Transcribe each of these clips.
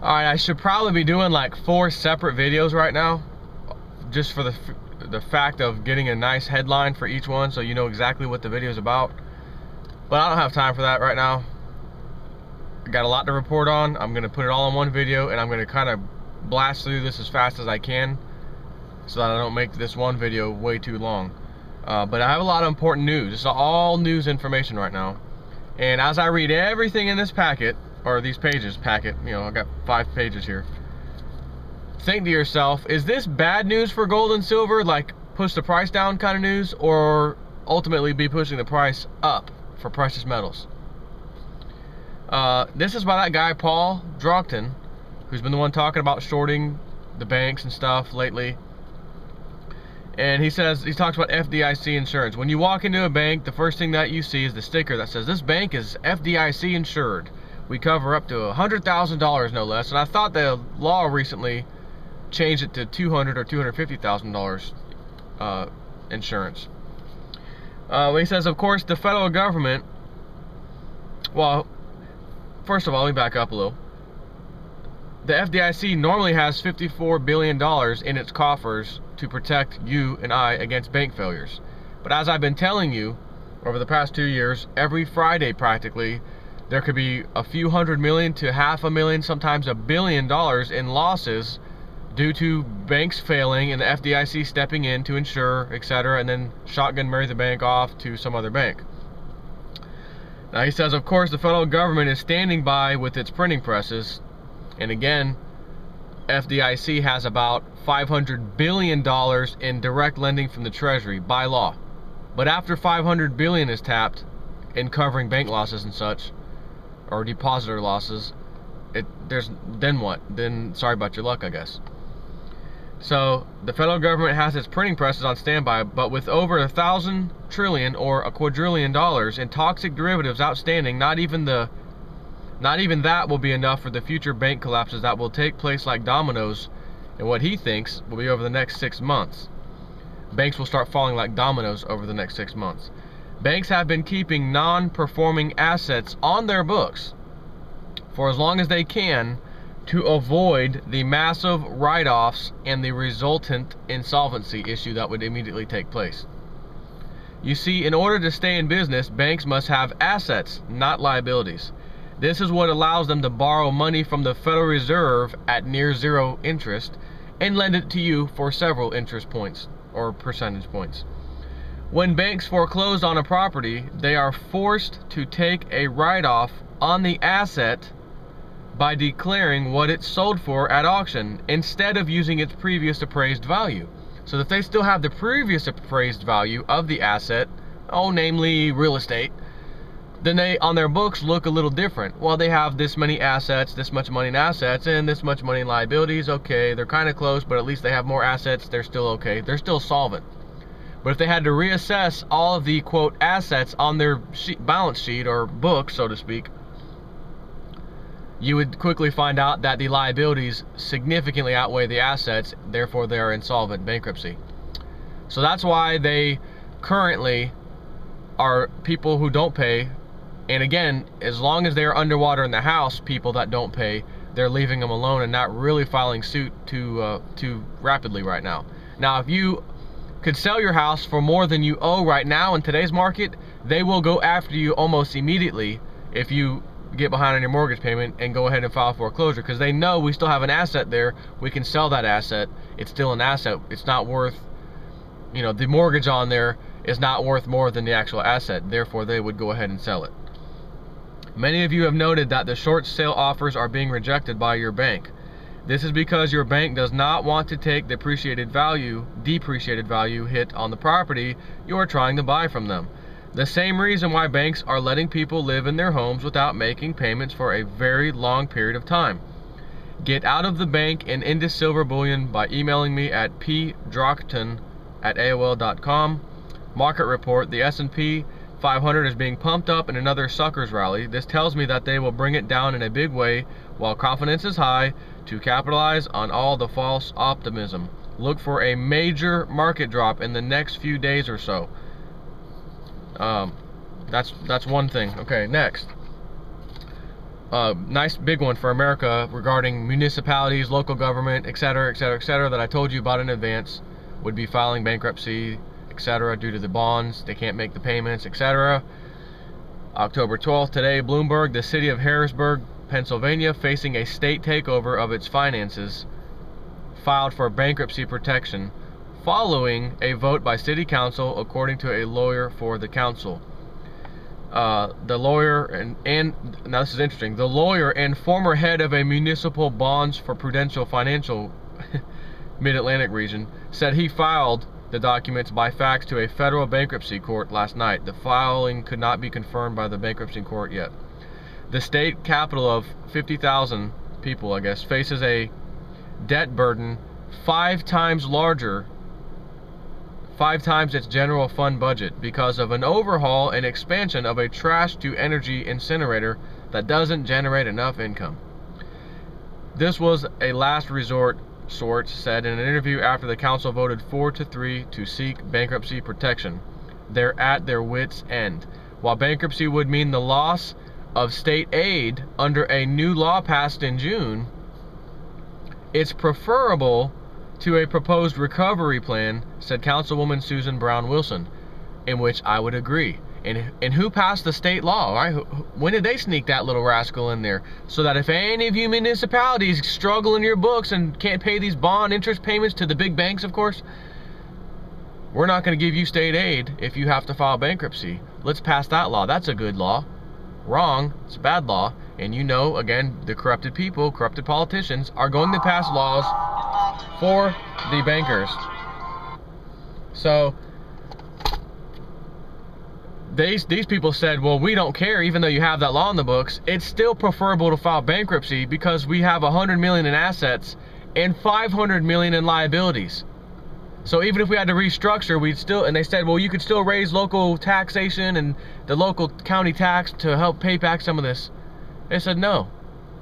Alright, I should probably be doing like 4 separate videos right now, just for the fact of getting a nice headline for each one so you know exactly what the video is about. But I don't have time for that right now. I got a lot to report on. I'm going to put it all in one video, and I'm going to kind of blast through this as fast as I can so that I don't make this one video way too long. But I have a lot of important news. It's all news information right now. And as I read everything in this packet, or these pages packet, you know, I got 5 pages here, think to yourself, is this bad news for gold and silver, like push the price down kind of news, or ultimately be pushing the price up for precious metals? This is by that guy Paul Drockton, who's been the one talking about shorting the banks and stuff lately. And he talks about FDIC insurance. When you walk into a bank, the first thing that you see is the sticker that says, this bank is FDIC insured. We cover up to $100,000 no less. And I thought the law recently changed it to $200,000 or $250,000 insurance. He says, of course, the federal government, well, first of all, let me back up a little. The FDIC normally has $54 billion in its coffers to protect you and I against bank failures. But as I've been telling you over the past 2 years, every Friday practically, there could be a few $100 million to $500,000, sometimes $1 billion in losses due to banks failing and the FDIC stepping in to insure, etc., and then shotgun marry the bank off to some other bank. Now he says, of course, the federal government is standing by with its printing presses. And again, FDIC has about $500 billion in direct lending from the Treasury by law. But after $500 billion is tapped in covering bank losses and such, or depositor losses, then what? Then sorry about your luck, I guess. So the federal government has its printing presses on standby, but with over 1,000 trillion or a quadrillion dollars in toxic derivatives outstanding, not even that will be enough for the future bank collapses that will take place like dominoes, and what he thinks will be over the next 6 months. Banks will start falling like dominoes over the next 6 months. Banks have been keeping non-performing assets on their books for as long as they can to avoid the massive write-offs and the resultant insolvency issue that would immediately take place. You see, in order to stay in business, banks must have assets, not liabilities. This is what allows them to borrow money from the Federal Reserve at near zero interest and lend it to you for several interest points or percentage points. When banks foreclose on a property, they are forced to take a write-off on the asset by declaring what it sold for at auction instead of using its previous appraised value. So if they still have the previous appraised value of the asset, namely real estate, then they, on their books, look a little different. Well, they have this many assets, this much money in assets, and this much money in liabilities. Okay, they're kind of close, but at least they have more assets. They're still okay. They're still solvent. But if they had to reassess all of the, quote, assets on their balance sheet or book, so to speak, you would quickly find out that the liabilities significantly outweigh the assets, therefore they are insolvent, bankruptcy. So that's why they currently are people who don't pay. And again, as long as they are underwater in the house, people that don't pay, they're leaving them alone and not really filing suit too rapidly right now. Now, if you could sell your house for more than you owe right now in today's market, they will go after you almost immediately if you get behind on your mortgage payment and go ahead and file foreclosure, because they know we still have an asset there. We can sell that asset. It's still an asset. It's not worth, you know, the mortgage on there is not worth more than the actual asset. Therefore, they would go ahead and sell it. Many of you have noted that the short sale offers are being rejected by your bank. This is because your bank does not want to take the depreciated value hit on the property you are trying to buy from them. The same reason why banks are letting people live in their homes without making payments for a very long period of time. Get out of the bank and into silver bullion by emailing me at pdrockton@aol.com. Market report: the S&P 500 is being pumped up in another suckers rally. This tells me that they will bring it down in a big way while confidence is high to capitalize on all the false optimism. Look for a major market drop in the next few days or so. That's one thing. Okay, next. nice big one for America regarding municipalities, local government, etc., etc., etc., that I told you about in advance, would be filing bankruptcy, etc., due to the bonds. They can't make the payments, etc. October 12th, today, Bloomberg, the city of Harrisburg, Pennsylvania, facing a state takeover of its finances, filed for bankruptcy protection following a vote by city council, according to a lawyer for the council. The lawyer and now this is interesting. The lawyer and former head of a municipal bonds for Prudential Financial Mid-Atlantic region said he filed the documents by fax to a federal bankruptcy court last night. The filing could not be confirmed by the bankruptcy court yet. The state capital of 50,000 people, I guess, faces a debt burden 5 times larger, 5 times its general fund budget, because of an overhaul and expansion of a trash-to-energy incinerator that doesn't generate enough income. This was a last resort, Swartz said in an interview after the council voted 4-3 to seek bankruptcy protection. They're at their wits' end. While bankruptcy would mean the loss of state aid under a new law passed in June, it's preferable to a proposed recovery plan, said Councilwoman Susan Brown Wilson, in which I would agree. And who passed the state law, right? When did they sneak that little rascal in there? So that if any of you municipalities struggle in your books and can't pay these bond interest payments to the big banks, of course, we're not going to give you state aid if you have to file bankruptcy. Let's pass that law. That's a good law. Wrong. It's a bad law. And you know, again, the corrupted people, corrupted politicians, are going to pass laws for the bankers. So these people said, well, we don't care, even though you have that law in the books. It's still preferable to file bankruptcy because we have $100 million in assets and $500 million in liabilities. So even if we had to restructure, we'd still, and they said, well, you could still raise local taxation and the local county tax to help pay back some of this. They said, no,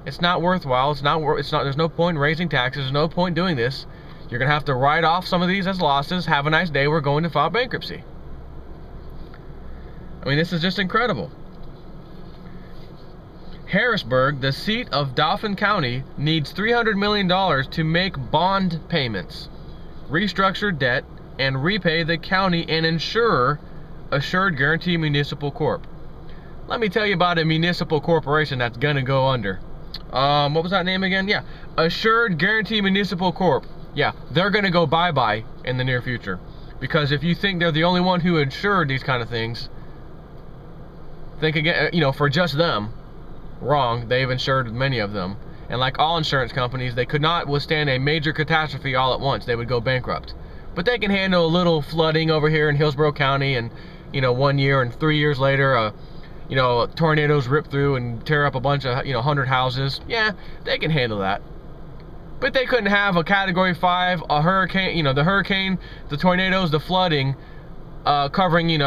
it's not worthwhile. There's no point in raising taxes. There's no point in doing this. You're going to have to write off some of these as losses. Have a nice day. We're going to file bankruptcy. I mean, this is just incredible. Harrisburg, the seat of Dauphin County, needs $300 million to make bond payments, restructure debt, and repay the county and insurer Assured Guaranty Municipal Corp. Let me tell you about a municipal corporation that's gonna go under. What was that name again? Yeah, Assured Guaranty Municipal Corp. Yeah, they're gonna go bye-bye in the near future. Because if you think they're the only one who insured these kind of things, think again, you know, for just them. Wrong, they've insured many of them. And like all insurance companies, they could not withstand a major catastrophe all at once. They would go bankrupt. But they can handle a little flooding over here in Hillsborough County, and, you know, 1 year and 3 years later, you know, tornadoes rip through and tear up a bunch of, 100 houses. Yeah, they can handle that. But they couldn't have a Category 5, a hurricane, the hurricane, the tornadoes, the flooding, covering,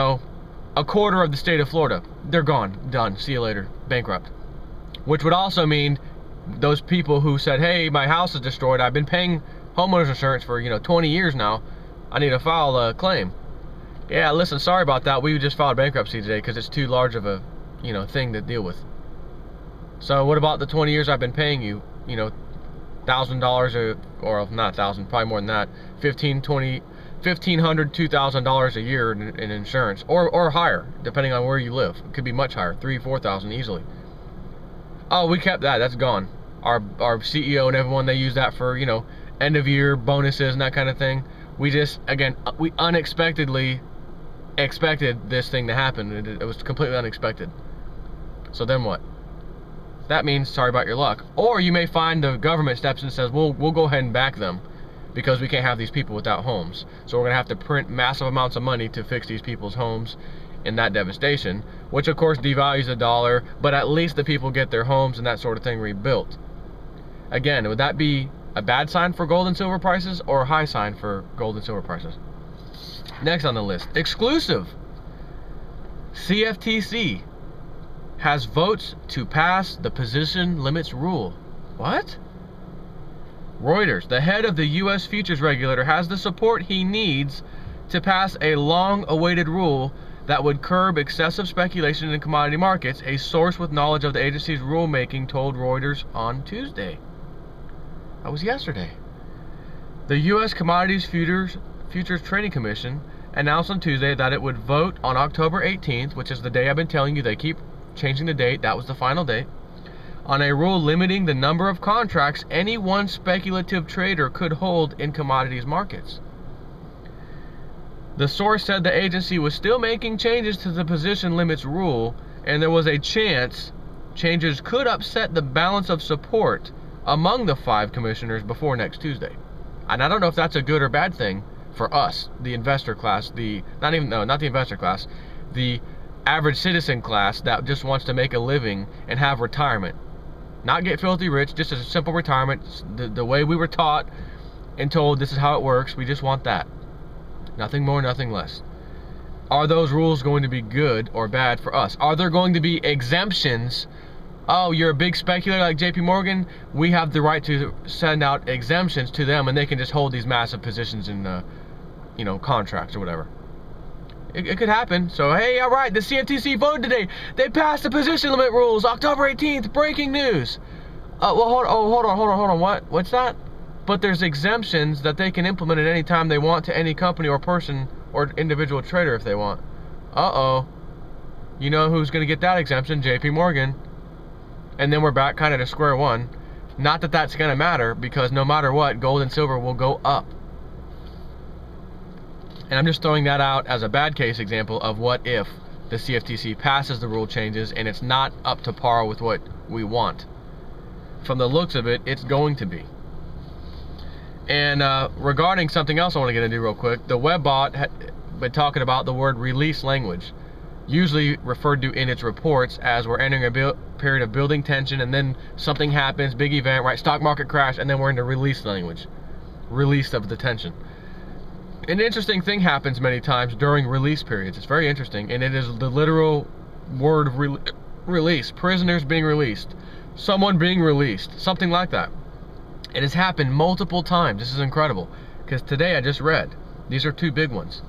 a quarter of the state of Florida. They're gone. Done. See you later. Bankrupt. Which would also mean those people who said, hey, my house is destroyed. I've been paying homeowners insurance for, 20 years now. I need to file a claim. Yeah, listen, sorry about that. We just filed bankruptcy today because it's too large of a, thing to deal with. So what about the 20 years I've been paying you, $1,000 or not 1,000, probably more than that, $1,500, $2,000 a year in insurance, or higher, depending on where you live. It could be much higher, $3,000, $4,000 easily. Oh, we kept that. That's gone. Our CEO and everyone, they use that for, end of year bonuses and that kind of thing. We just, again, we unexpectedly expected this thing to happen. It was completely unexpected. So then what? That means sorry about your luck. Or you may find the government steps in and says, we'll go ahead and back them because we can't have these people without homes. So we're going to have to print massive amounts of money to fix these people's homes in that devastation, which of course devalues the dollar, but at least the people get their homes and that sort of thing rebuilt. Again, would that be a bad sign for gold and silver prices or a high sign for gold and silver prices? Next on the list, exclusive. CFTC has votes to pass the position limits rule. What? Reuters, the head of the U.S. futures regulator, has the support he needs to pass a long-awaited rule that would curb excessive speculation in commodity markets, a source with knowledge of the agency's rulemaking told Reuters on Tuesday. That was yesterday. The U.S. Commodities Futures Trading Commission announced on Tuesday that it would vote on October 18th, which is the day I've been telling you they keep changing the date, that was the final date, on a rule limiting the number of contracts any one speculative trader could hold in commodities markets. The source said the agency was still making changes to the position limits rule, and there was a chance changes could upset the balance of support among the 5 commissioners before next Tuesday. And I don't know if that's a good or bad thing for us, the investor class, not the investor class, the average citizen class that just wants to make a living and have retirement. Not get filthy rich, just a simple retirement, the way we were taught and told this is how it works. We just want that. Nothing more, nothing less. Are those rules going to be good or bad for us? Are there going to be exemptions? Oh, you're a big speculator like JP Morgan, we have the right to send out exemptions to them and they can just hold these massive positions in contracts or whatever. It could happen. So, hey, all right, the CFTC voted today. They passed the position limit rules, October 18th, breaking news. Well, hold on. What's that? But there's exemptions that they can implement at any time they want to any company or person or individual trader if they want. Uh-oh. You know who's going to get that exemption? JP Morgan. And then we're back kind of to square one. Not that that's going to matter, because no matter what, gold and silver will go up. And I'm just throwing that out as a bad case example of what if the CFTC passes the rule changes and it's not up to par with what we want. From the looks of it, it's going to be. And regarding something else I want to get into real quick, the webbot had been talking about the word release language, usually referred to in its reports as we're entering a period of building tension and then something happens, big event, right, stock market crash, and then we're into release language, release of the tension. An interesting thing happens many times during release periods. It's very interesting, and it is the literal word of release. Prisoners being released, someone being released, something like that. It has happened multiple times. This is incredible, because today I just read, these are 2 big ones.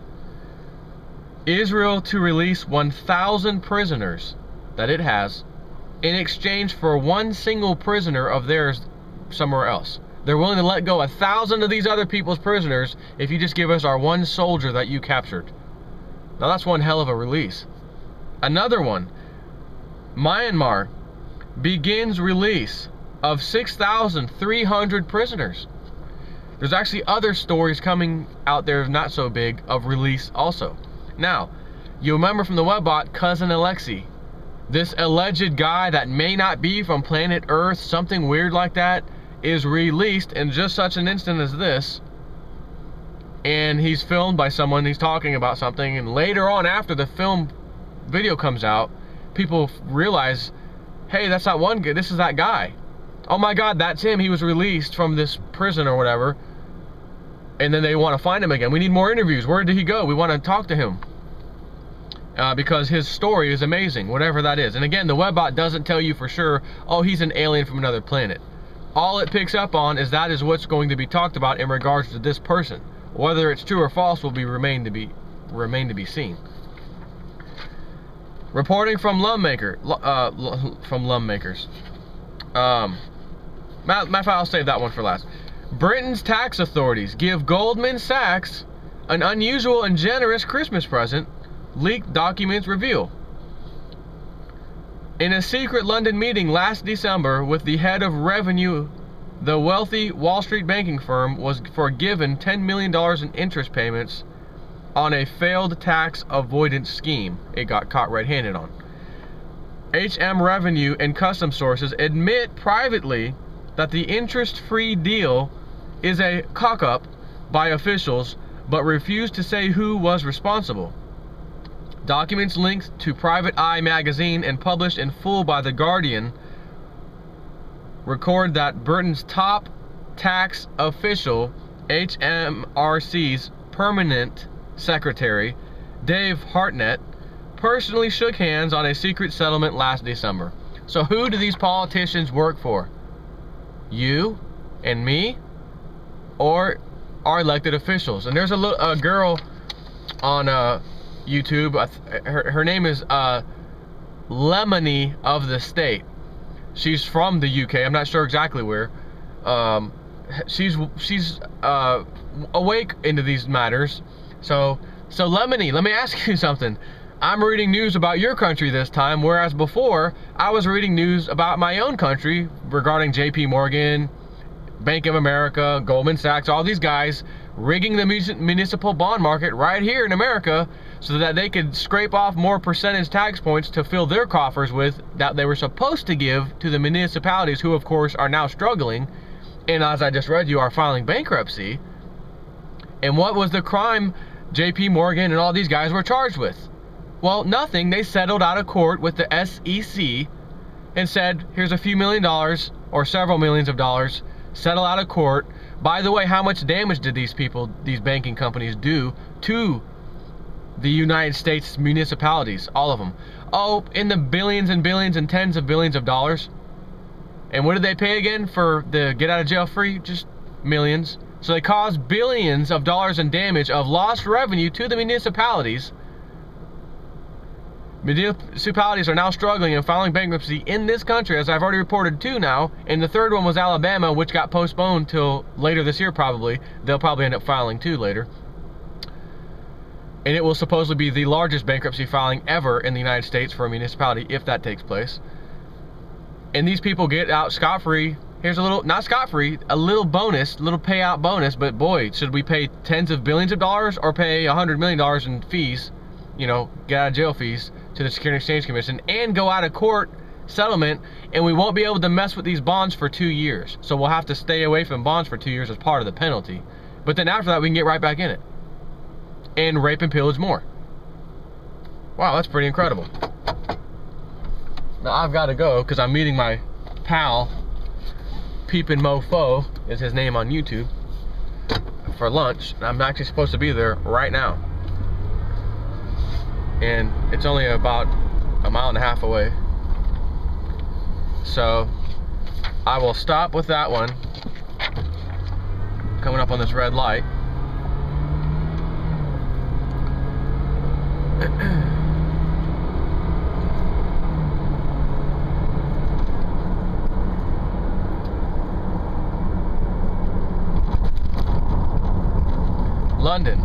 Israel to release 1,000 prisoners that it has in exchange for 1 single prisoner of theirs somewhere else. They're willing to let go 1,000 of these other people's prisoners if you just give us our 1 soldier that you captured. Now that's one hell of a release. Another one, Myanmar begins release of 6,300 prisoners. There's actually other stories coming out there, not so big, of release also. Now, you remember from the webbot, Cousin Alexei, this alleged guy that may not be from planet Earth, something weird like that, is released in just such an instant as this, and he's filmed by someone, he's talking about something, and later on after the film video comes out, people realize, hey, that's not one guy, this is that guy. Oh my God, that's him, he was released from this prison or whatever, and then they want to find him again. We need more interviews. Where did he go? We want to talk to him. Because his story is amazing, whatever that is. And again, the webbot doesn't tell you for sure, oh, he's an alien from another planet. All it picks up on is that is what's going to be talked about in regards to this person. Whether it's true or false will remain to be seen. Reporting from Lummakers. Matter of fact, I'll save that one for last. Britain's tax authorities give Goldman Sachs an unusual and generous Christmas present, leaked documents reveal. In a secret London meeting last December with the head of revenue, the wealthy Wall Street banking firm was forgiven $10 million in interest payments on a failed tax avoidance scheme it got caught red-handed on. HM Revenue and Customs sources admit privately that the interest-free deal is a cock-up by officials, but refuse to say who was responsible. Documents linked to Private Eye magazine and published in full by The Guardian record that Britain's top tax official, HMRC's permanent secretary, Dave Hartnett, personally shook hands on a secret settlement last December. So who do these politicians work for? You and me, or our elected officials? And there's a girl on YouTube. Her name is Lemony of the State. She's from the UK. I'm not sure exactly where. She's awake into these matters. So Lemony, let me ask you something. I'm reading news about your country this time, whereas before I was reading news about my own country regarding JP Morgan, Bank of America, Goldman Sachs, all these guys rigging the municipal bond market right here in America so that they could scrape off more percentage tax points to fill their coffers with that they were supposed to give to the municipalities, who of course are now struggling and, as I just read you, are filing bankruptcy. And what was the crime JP Morgan and all these guys were charged with? Well, nothing. They settled out of court with the SEC and said, here's a few $1 million or several millions of dollars, settle out of court. By the way, how much damage did these banking companies do to the United States municipalities? All of them. Oh, in the billions and billions and tens of billions of dollars. And what did they pay again for the get out of jail free? Just millions. So they caused billions of dollars in damage of lost revenue to the municipalities. Municipalities are now struggling and filing bankruptcy in this country, as I've already reported 2 now, and the third one was Alabama, which got postponed till later this year probably. They'll probably end up filing 2 later. And it will supposedly be the largest bankruptcy filing ever in the United States for a municipality, if that takes place. And these people get out scot-free. Here's a little, not scot-free, a little bonus, little payout bonus, but boy, should we pay tens of billions of dollars or pay $100 million in fees, you know, get out of jail fees, to the Securities and Exchange Commission, and go out of court settlement, and we won't be able to mess with these bonds for 2 years. So we'll have to stay away from bonds for 2 years as part of the penalty. But then after that, we can get right back in it and rape and pillage more. Wow, that's pretty incredible. Now I've got to go because I'm meeting my pal, Peepin' Mofo is his name on YouTube, for lunch. I'm actually supposed to be there right now. And it's only about 1.5 miles away. So I will stop with that one coming up on this red light. London.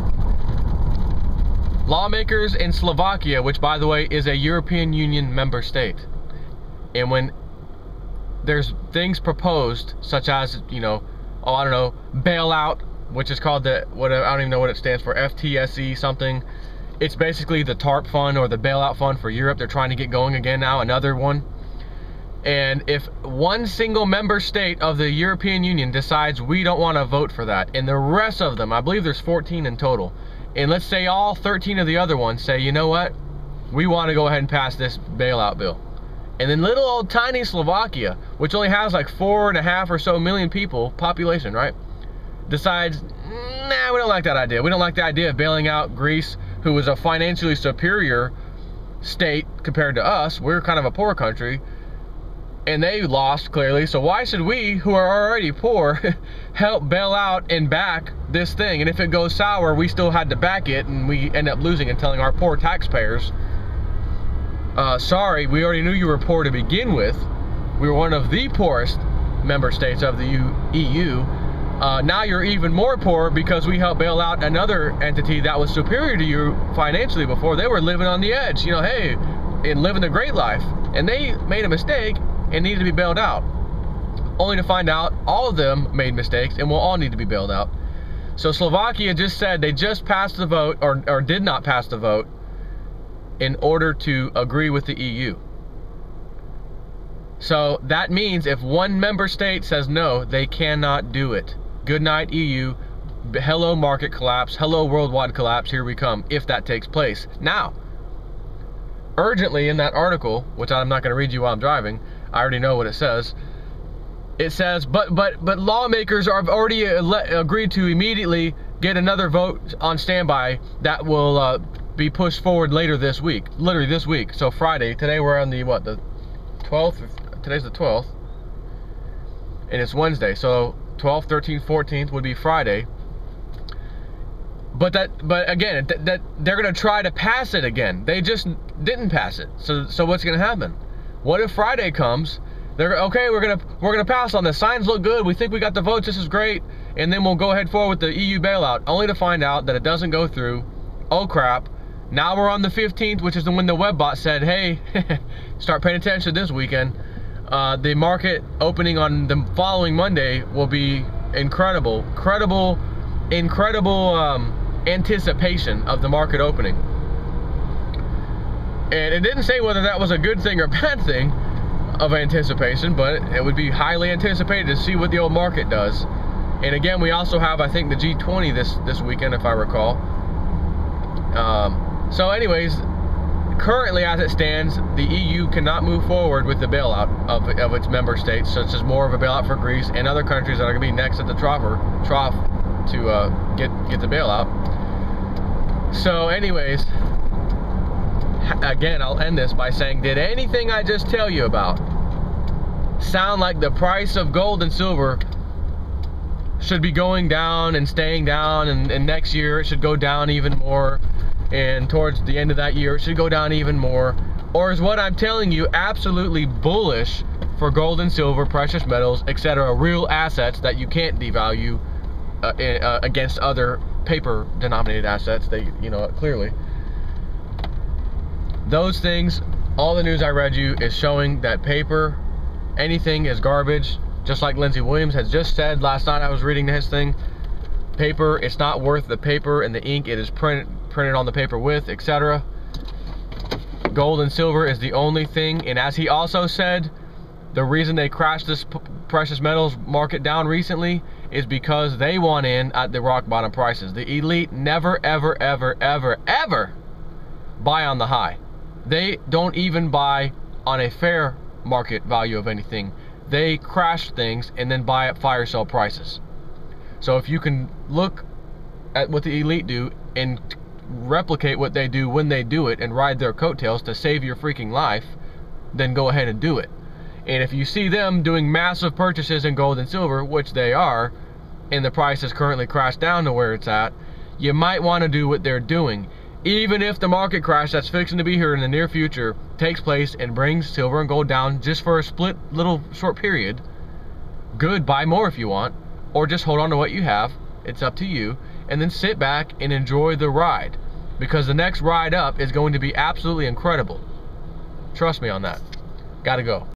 Lawmakers in Slovakia, which by the way is a European Union member state, and when there's things proposed such as, you know, oh, I don't know, bailout, which is called the, what, I don't even know what it stands for, FTSE something. It's basically the TARP fund or the bailout fund for Europe. They're trying to get going again now, another one. And if one single member state of the European Union decides we don't want to vote for that, and the rest of them, I believe there's 14 in total, and let's say all 13 of the other ones say, you know what, we want to go ahead and pass this bailout bill. And then little old tiny Slovakia, which only has like 4.5 or so million people, population, right, decides, nah, we don't like that idea. We don't like the idea of bailing out Greece, who was a financially superior state compared to us. We're kind of a poor country. And they lost, clearly, so why should we, who are already poor, help bail out and back this thing? And if it goes sour, we still had to back it, and we end up losing and telling our poor taxpayers, sorry, we already knew you were poor to begin with. We were one of the poorest member states of the EU. Now you're even more poor because we helped bail out another entity that was superior to you financially before. They were living on the edge, you know, hey, and living the great life. And they made a mistake and needed to be bailed out, only to find out all of them made mistakes and will all need to be bailed out. So Slovakia just said they just passed the vote, or did not pass the vote, in order to agree with the EU. So that means if one member state says no, they cannot do it. Good night, EU. Hello, market collapse. Hello, worldwide collapse. Here we come, if that takes place. Now, urgently in that article, which I'm not going to read you while I'm driving, I already know what it says. It says, but lawmakers have already agreed to immediately get another vote on standby that will be pushed forward later this week. Literally this week. So Friday. Today we're on the, what, the 12th? Today's the 12th. And it's Wednesday. So 12th, 13th, 14th would be Friday. But again, that they're gonna try to pass it again. They just didn't pass it. So what's gonna happen? What if Friday comes? They're okay. We're gonna pass on this. Signs look good. We think we got the votes. This is great. And then we'll go ahead forward with the EU bailout, only to find out that it doesn't go through. Oh crap! Now we're on the 15th, which is when the webbot said, "Hey, start paying attention this weekend. The market opening on the following Monday will be incredible, anticipation of the market opening." And it didn't say whether that was a good thing or bad thing of anticipation, but it would be highly anticipated to see what the old market does. And again, we also have, I think, the G20 this weekend, if I recall. So anyways, currently as it stands, the EU cannot move forward with the bailout of its member states, such as more of a bailout for Greece and other countries that are going to be next at the trough to get the bailout. So anyways, again, I'll end this by saying, did anything I just tell you about sound like the price of gold and silver should be going down and staying down, and next year it should go down even more, and towards the end of that year it should go down even more? Or is what I'm telling you absolutely bullish for gold and silver, precious metals, etc., real assets that you can't devalue against other paper denominated assets? They, you know, clearly those things, all the news I read you is showing that paper, anything is garbage. Just like Lindsey Williams has just said last night, I was reading his thing. Paper, it's not worth the paper and the ink it is printed on the paper with, etc. Gold and silver is the only thing. And as he also said, the reason they crashed this precious metals market down recently is because they want in at the rock bottom prices. The elite never, ever, ever, ever, ever buy on the high. They don't even buy on a fair market value of anything. They crash things and then buy at fire sale prices. So if you can look at what the elite do and replicate what they do when they do it and ride their coattails to save your freaking life, then go ahead and do it. And if you see them doing massive purchases in gold and silver, which they are, and the price has currently crashed down to where it's at, you might want to do what they're doing. Even if the market crash that's fixing to be here in the near future takes place and brings silver and gold down just for a split little short period, good, buy more if you want, or just hold on to what you have. It's up to you. And then sit back and enjoy the ride, because the next ride up is going to be absolutely incredible. Trust me on that. Gotta go.